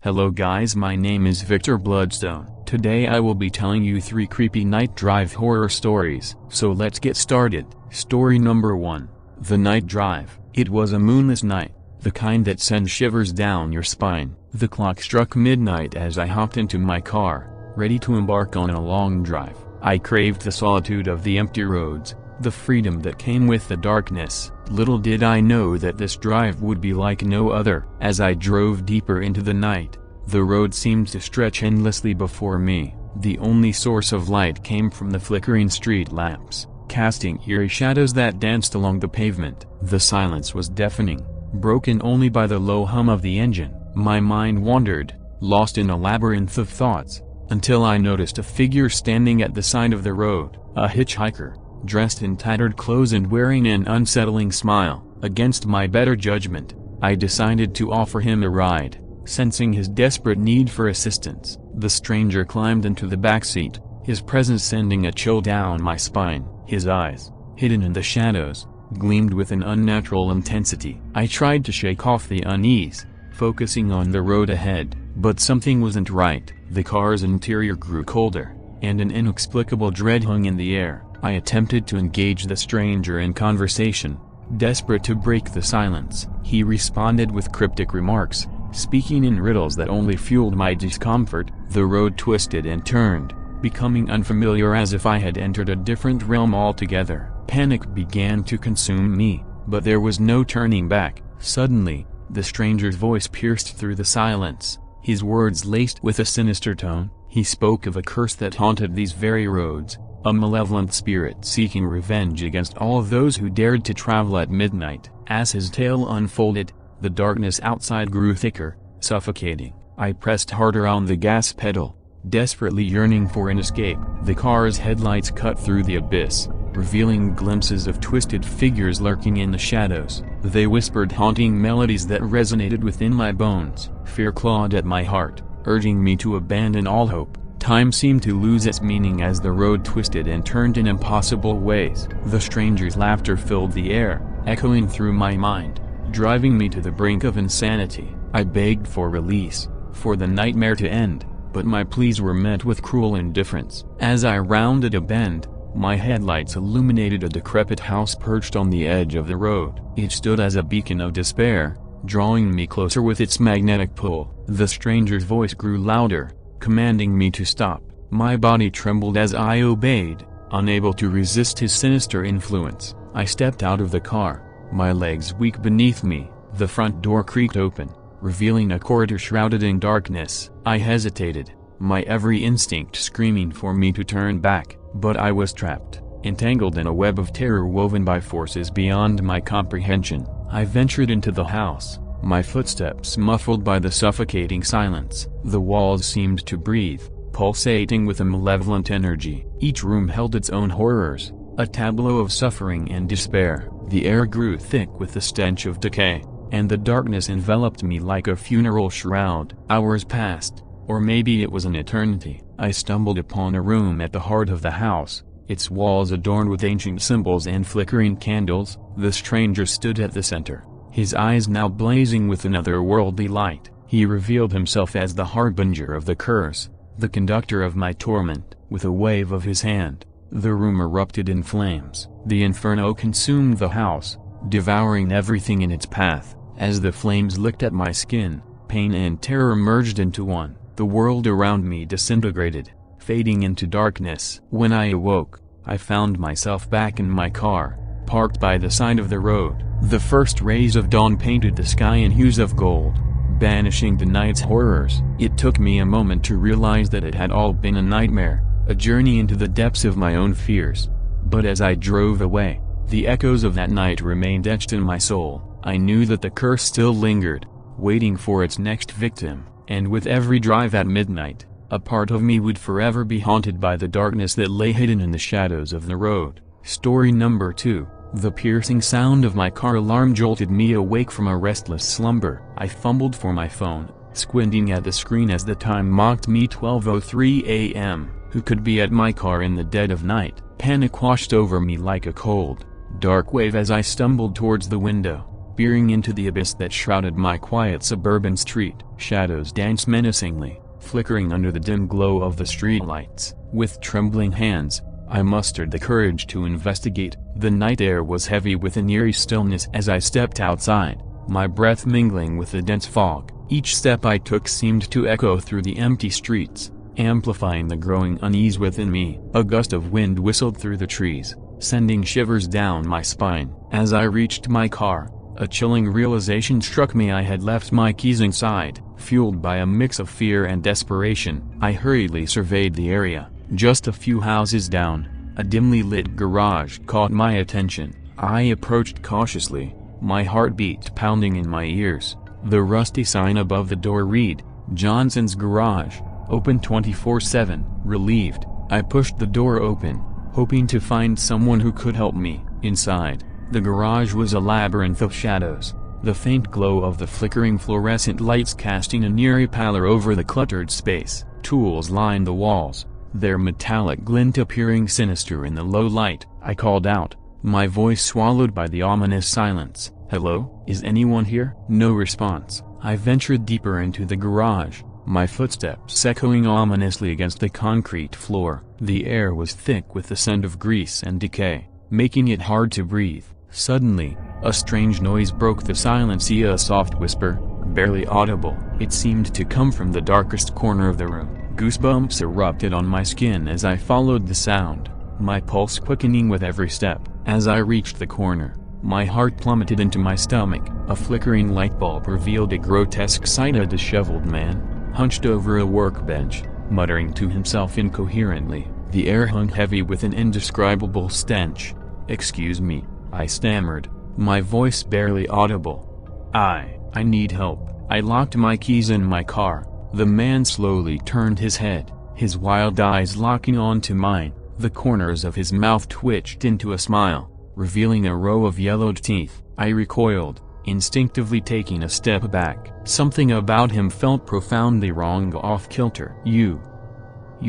Hello guys, my name is Victor Bloodstone. Today I will be telling you 3 creepy night drive horror stories. So let's get started. Story number 1. The Night Drive. It was a moonless night, the kind that sends shivers down your spine. The clock struck midnight as I hopped into my car, ready to embark on a long drive. I craved the solitude of the empty roads, the freedom that came with the darkness. Little did I know that this drive would be like no other. As I drove deeper into the night, the road seemed to stretch endlessly before me. The only source of light came from the flickering street lamps, casting eerie shadows that danced along the pavement. The silence was deafening, broken only by the low hum of the engine. My mind wandered, lost in a labyrinth of thoughts, until I noticed a figure standing at the side of the road, a hitchhiker, dressed in tattered clothes and wearing an unsettling smile. Against my better judgment, I decided to offer him a ride, sensing his desperate need for assistance. The stranger climbed into the back seat, his presence sending a chill down my spine. His eyes, hidden in the shadows, gleamed with an unnatural intensity. I tried to shake off the unease, focusing on the road ahead, but something wasn't right. The car's interior grew colder, and an inexplicable dread hung in the air. I attempted to engage the stranger in conversation, desperate to break the silence. He responded with cryptic remarks, speaking in riddles that only fueled my discomfort. The road twisted and turned, becoming unfamiliar as if I had entered a different realm altogether. Panic began to consume me, but there was no turning back. Suddenly, the stranger's voice pierced through the silence, his words laced with a sinister tone. He spoke of a curse that haunted these very roads, a malevolent spirit seeking revenge against all of those who dared to travel at midnight. As his tale unfolded, the darkness outside grew thicker, suffocating. I pressed harder on the gas pedal, desperately yearning for an escape. The car's headlights cut through the abyss, revealing glimpses of twisted figures lurking in the shadows. They whispered haunting melodies that resonated within my bones. Fear clawed at my heart, urging me to abandon all hope. Time seemed to lose its meaning as the road twisted and turned in impossible ways. The stranger's laughter filled the air, echoing through my mind, driving me to the brink of insanity. I begged for release, for the nightmare to end, but my pleas were met with cruel indifference. As I rounded a bend, my headlights illuminated a decrepit house perched on the edge of the road. It stood as a beacon of despair, drawing me closer with its magnetic pull. The stranger's voice grew louder, commanding me to stop. My body trembled as I obeyed, unable to resist his sinister influence. I stepped out of the car, my legs weak beneath me. The front door creaked open, revealing a corridor shrouded in darkness. I hesitated, my every instinct screaming for me to turn back, but I was trapped, entangled in a web of terror woven by forces beyond my comprehension. I ventured into the house, my footsteps muffled by the suffocating silence. The walls seemed to breathe, pulsating with a malevolent energy. Each room held its own horrors, a tableau of suffering and despair. The air grew thick with the stench of decay, and the darkness enveloped me like a funeral shroud. Hours passed, or maybe it was an eternity. I stumbled upon a room at the heart of the house, its walls adorned with ancient symbols and flickering candles. The stranger stood at the center, his eyes now blazing with an otherworldly light. He revealed himself as the harbinger of the curse, the conductor of my torment. With a wave of his hand, the room erupted in flames. The inferno consumed the house, devouring everything in its path. As the flames licked at my skin, pain and terror merged into one. The world around me disintegrated, fading into darkness. When I awoke, I found myself back in my car, parked by the side of the road. The first rays of dawn painted the sky in hues of gold, banishing the night's horrors. It took me a moment to realize that it had all been a nightmare, a journey into the depths of my own fears. But as I drove away, the echoes of that night remained etched in my soul. I knew that the curse still lingered, waiting for its next victim, and with every drive at midnight, a part of me would forever be haunted by the darkness that lay hidden in the shadows of the road. Story number 2. The piercing sound of my car alarm jolted me awake from a restless slumber. I fumbled for my phone, squinting at the screen as the time mocked me. 12:03 a.m. Who could be at my car in the dead of night? Panic washed over me like a cold, dark wave as I stumbled towards the window, peering into the abyss that shrouded my quiet suburban street. Shadows danced menacingly, flickering under the dim glow of the streetlights. With trembling hands, I mustered the courage to investigate. The night air was heavy with an eerie stillness as I stepped outside, my breath mingling with the dense fog. Each step I took seemed to echo through the empty streets, amplifying the growing unease within me. A gust of wind whistled through the trees, sending shivers down my spine. As I reached my car, a chilling realization struck me. I had left my keys inside. Fueled by a mix of fear and desperation, I hurriedly surveyed the area. Just a few houses down, a dimly lit garage caught my attention. I approached cautiously, my heartbeat pounding in my ears. The rusty sign above the door read, "Johnson's Garage, open 24/7. Relieved, I pushed the door open, hoping to find someone who could help me. Inside, the garage was a labyrinth of shadows, the faint glow of the flickering fluorescent lights casting an eerie pallor over the cluttered space. Tools lined the walls, their metallic glint appearing sinister in the low light. I called out, my voice swallowed by the ominous silence. "Hello? Is anyone here?" No response. I ventured deeper into the garage, my footsteps echoing ominously against the concrete floor. The air was thick with the scent of grease and decay, making it hard to breathe. Suddenly, a strange noise broke the silence. A soft whisper, barely audible. It seemed to come from the darkest corner of the room. Goosebumps erupted on my skin as I followed the sound, my pulse quickening with every step. As I reached the corner, my heart plummeted into my stomach. A flickering light bulb revealed a grotesque sight: a disheveled man, hunched over a workbench, muttering to himself incoherently. The air hung heavy with an indescribable stench. "Excuse me," I stammered, my voice barely audible. I need help." I locked my keys in my car. The man slowly turned his head, his wild eyes locking onto mine. The corners of his mouth twitched into a smile, revealing a row of yellowed teeth. I recoiled, instinctively taking a step back. Something about him felt profoundly wrong, off-kilter. You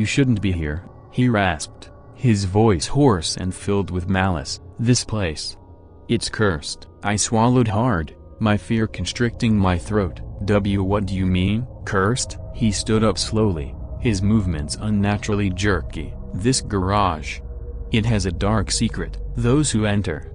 shouldn't be here," he rasped, his voice hoarse and filled with malice. "This place, it's cursed." I swallowed hard, my fear constricting my throat. What do you mean, cursed?" He stood up slowly, his movements unnaturally jerky. "This garage, it has a dark secret. Those who enter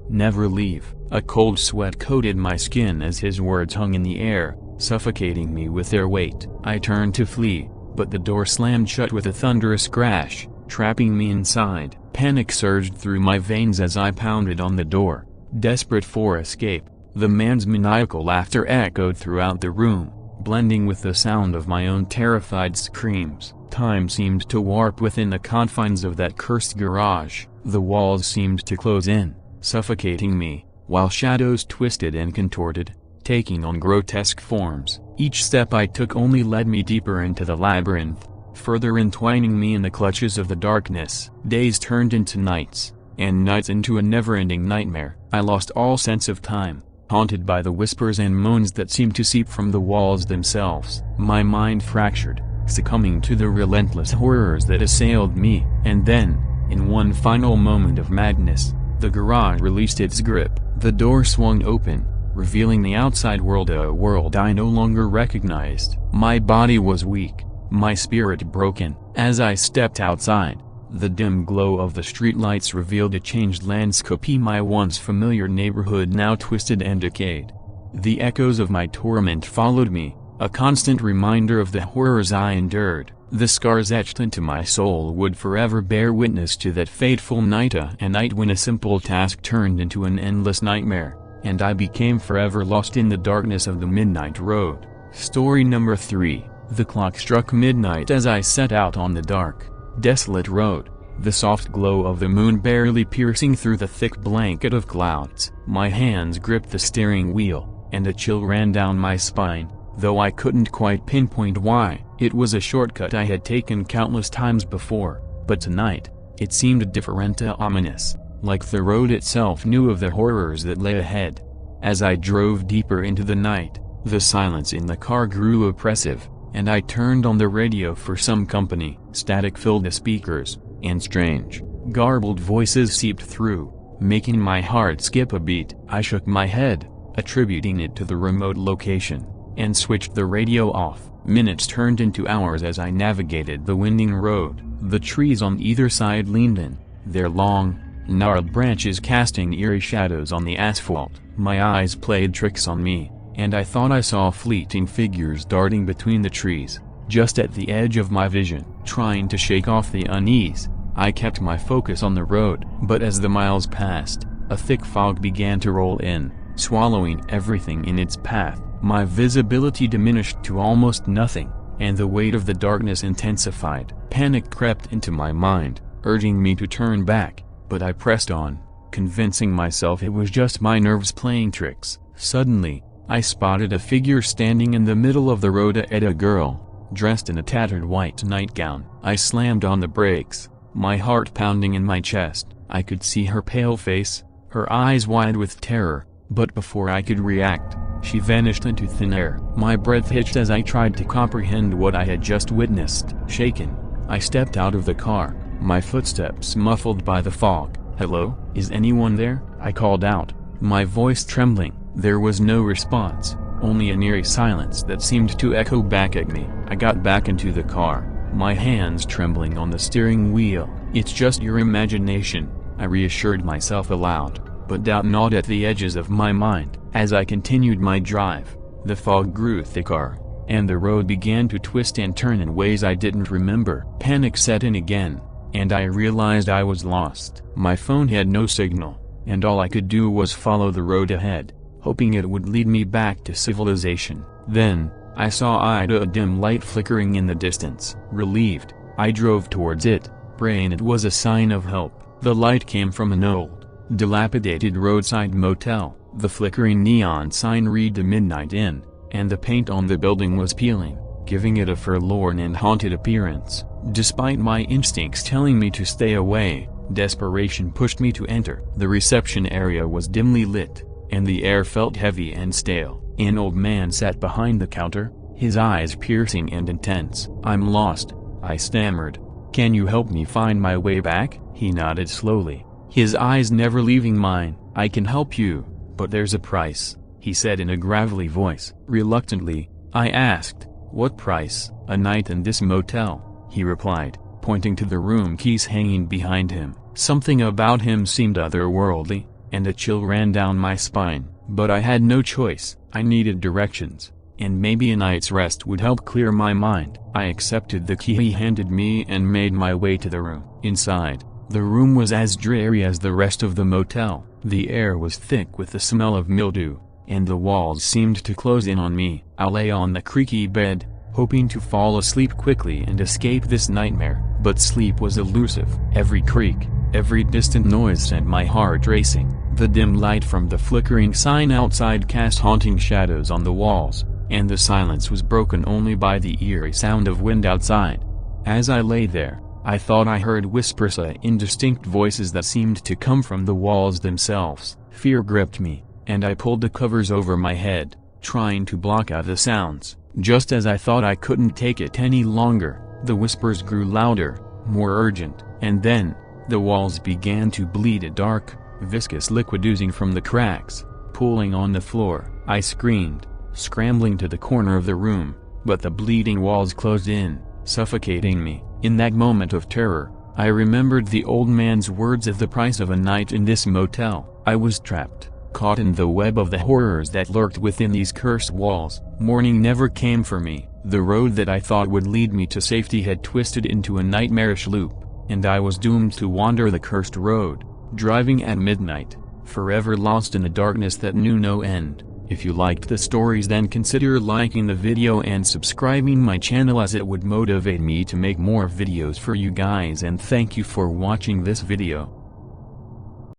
never leave." A cold sweat coated my skin as his words hung in the air, suffocating me with their weight. I turned to flee, but the door slammed shut with a thunderous crash, trapping me inside. Panic surged through my veins as I pounded on the door, desperate for escape. The man's maniacal laughter echoed throughout the room, blending with the sound of my own terrified screams. Time seemed to warp within the confines of that cursed garage. The walls seemed to close in, suffocating me, while shadows twisted and contorted, taking on grotesque forms. Each step I took only led me deeper into the labyrinth, further entwining me in the clutches of the darkness. Days turned into nights, and nights into a never-ending nightmare. I lost all sense of time, haunted by the whispers and moans that seemed to seep from the walls themselves. My mind fractured, succumbing to the relentless horrors that assailed me. And then, in one final moment of madness, the garage released its grip. The door swung open, revealing the outside world, a world I no longer recognized. My body was weak, my spirit broken. As I stepped outside, the dim glow of the streetlights revealed a changed landscape. My once familiar neighborhood now twisted and decayed. The echoes of my torment followed me, a constant reminder of the horrors I endured. The scars etched into my soul would forever bear witness to that fateful night, a night when a simple task turned into an endless nightmare, and I became forever lost in the darkness of the midnight road. Story number 3. The clock struck midnight as I set out on the dark, desolate road, the soft glow of the moon barely piercing through the thick blanket of clouds. My hands gripped the steering wheel, and a chill ran down my spine, though I couldn't quite pinpoint why. It was a shortcut I had taken countless times before, but tonight, it seemed different, ominous, like the road itself knew of the horrors that lay ahead. As I drove deeper into the night, the silence in the car grew oppressive, and I turned on the radio for some company. Static filled the speakers, and strange, garbled voices seeped through, making my heart skip a beat. I shook my head, attributing it to the remote location, and switched the radio off. Minutes turned into hours as I navigated the winding road. The trees on either side leaned in, their long, gnarled branches casting eerie shadows on the asphalt. My eyes played tricks on me, and I thought I saw fleeting figures darting between the trees, just at the edge of my vision. Trying to shake off the unease, I kept my focus on the road. But as the miles passed, a thick fog began to roll in, swallowing everything in its path. My visibility diminished to almost nothing, and the weight of the darkness intensified. Panic crept into my mind, urging me to turn back, but I pressed on, convincing myself it was just my nerves playing tricks. Suddenly, I spotted a figure standing in the middle of the road, a girl, dressed in a tattered white nightgown. I slammed on the brakes, my heart pounding in my chest. I could see her pale face, her eyes wide with terror, but before I could react, she vanished into thin air. My breath hitched as I tried to comprehend what I had just witnessed. Shaken, I stepped out of the car, my footsteps muffled by the fog. "Hello? Is anyone there?" I called out, my voice trembling. There was no response, only an eerie silence that seemed to echo back at me. I got back into the car, my hands trembling on the steering wheel. "It's just your imagination," I reassured myself aloud, but doubt gnawed at the edges of my mind. As I continued my drive, the fog grew thicker, and the road began to twist and turn in ways I didn't remember. Panic set in again, and I realized I was lost. My phone had no signal, and all I could do was follow the road ahead, hoping it would lead me back to civilization. Then, I saw a dim light flickering in the distance. Relieved, I drove towards it, praying it was a sign of help. The light came from an old, dilapidated roadside motel. The flickering neon sign read "The Midnight Inn," and the paint on the building was peeling, giving it a forlorn and haunted appearance. Despite my instincts telling me to stay away, desperation pushed me to enter. The reception area was dimly lit, and the air felt heavy and stale. An old man sat behind the counter, his eyes piercing and intense. "I'm lost," I stammered. "Can you help me find my way back?" He nodded slowly, his eyes never leaving mine. "I can help you, but there's a price," he said in a gravelly voice. Reluctantly, I asked, "What price?" "A night in this motel," he replied, pointing to the room keys hanging behind him. Something about him seemed otherworldly, and a chill ran down my spine. But I had no choice. I needed directions, and maybe a night's rest would help clear my mind. I accepted the key he handed me and made my way to the room. Inside, the room was as dreary as the rest of the motel. The air was thick with the smell of mildew, and the walls seemed to close in on me. I lay on the creaky bed, hoping to fall asleep quickly and escape this nightmare. But sleep was elusive. Every creak, every distant noise sent my heart racing. The dim light from the flickering sign outside cast haunting shadows on the walls, and the silence was broken only by the eerie sound of wind outside. As I lay there, I thought I heard whispers, indistinct voices that seemed to come from the walls themselves. Fear gripped me, and I pulled the covers over my head, trying to block out the sounds. Just as I thought I couldn't take it any longer, the whispers grew louder, more urgent, and then, the walls began to bleed a dark, viscous liquid oozing from the cracks, pooling on the floor. I screamed, scrambling to the corner of the room, but the bleeding walls closed in, suffocating me. In that moment of terror, I remembered the old man's words of the price of a night in this motel. I was trapped, caught in the web of the horrors that lurked within these cursed walls. Morning never came for me. The road that I thought would lead me to safety had twisted into a nightmarish loop, and I was doomed to wander the cursed road, driving at midnight, forever lost in a darkness that knew no end. If you liked the stories, then consider liking the video and subscribing my channel, as it would motivate me to make more videos for you guys. And thank you for watching this video.